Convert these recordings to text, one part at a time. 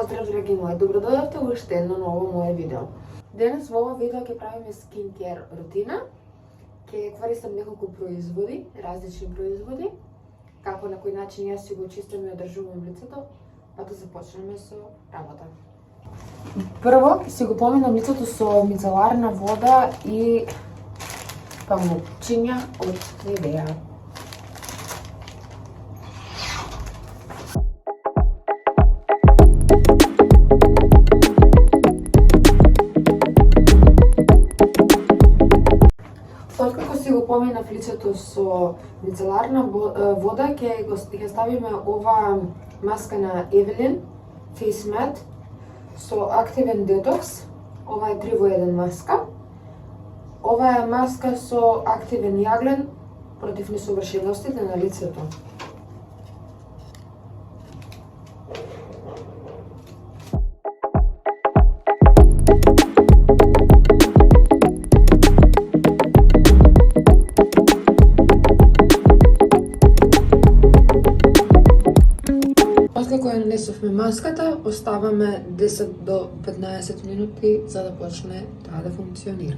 Поздрав, драги мои, добродојавте во уште едно ново мое видео. Денес во ова видео ќе правиме skincare рутина. Ќе користам неколку производи, различни производи, како на кој начин јас си го чистам и одржувам лицето, па да започнеме со работа. Прво си го поминам лицето со мицеларна вода и памукчиња од Nivea. Откако си го поминав лицето со мицеларна вода, ќе ставиме ова маска на Evelyn Face Matte со активен детокс. Ова е 3 во 1 маска. Ова е маска со активен јаглен против несовршеностите на лицето. Откако ја нанесовме маската, оставаме 10 до 15 минути за да почне таа да функционира.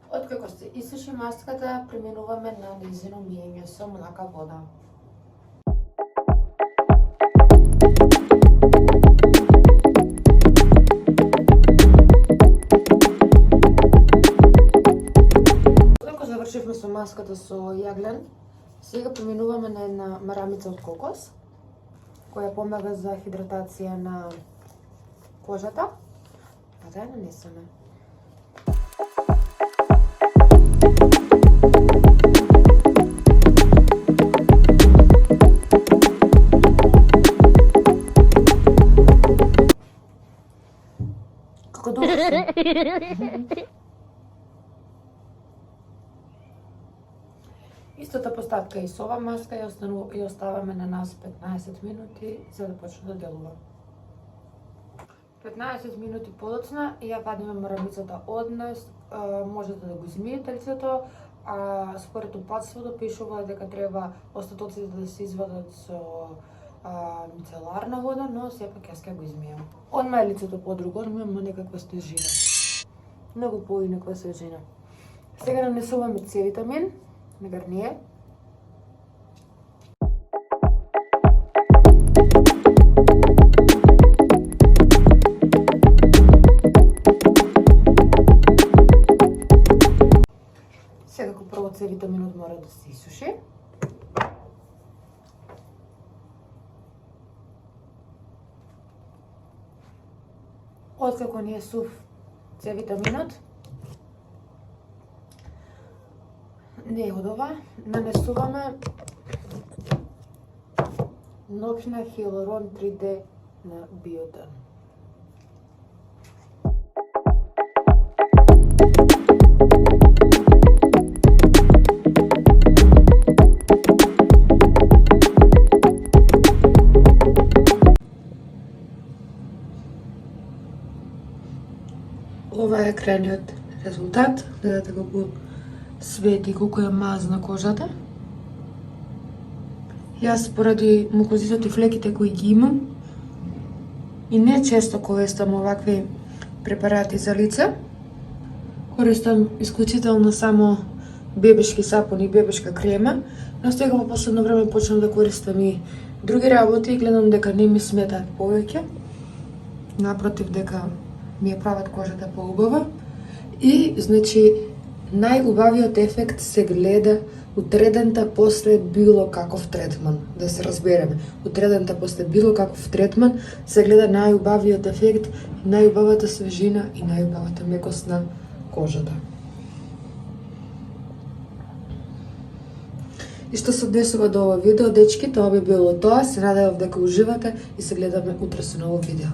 Откако се исуши маската, преминуваме на нејзино миење со млака вода. Откако завршивме со маската со јаглен, сега преминуваме на една марамица од кокос, која помага за хидратација на кожата, па да ја нанесеме. Како добро. Истата постапка и со ова маска ја оставаме на нас 15 минути за да почне да делува. 15 минути подоцна ја вадиме марамицата од нас, можете да го измиете лицето, а според упатството пишува дека треба остатоците да се извадат со мицеларна вода, но сепак јас ќе го измијам. Одма е лицето подруго, има некаква стежина. Многу поинаква свежина. Сега нанесуваме С витамин на Гарниер. Сега прво С витаминот мора да се исуши. Откако ни е сув С витаминот, не од ова, нанесуваме ноќна Хиалурон 3D на Bioderm. Ова е крајниот резултат, гледате колку свети, колку е мазна кожата. Јас поради мукозитот и флеките кои ги имам и не често користам овакви препарати за лице, користам исклучително само бебешки сапун и бебешка крема, но сега во последно време почнам да користам и други работи и гледам дека не ми сметаат повеќе. Напротив, дека ми ја прават кожата поубава и, значи, најубавиот ефект се гледа утредента после било каков третман, да се разбереме. Утредента после било каков третман се гледа најубавиот ефект, најубавата свежина и најубавата мекост на кожата. И што се однесува до ова видео, дечки, тоа би било тоа. Се надевам дека уживате и се гледаме утре со ново видео.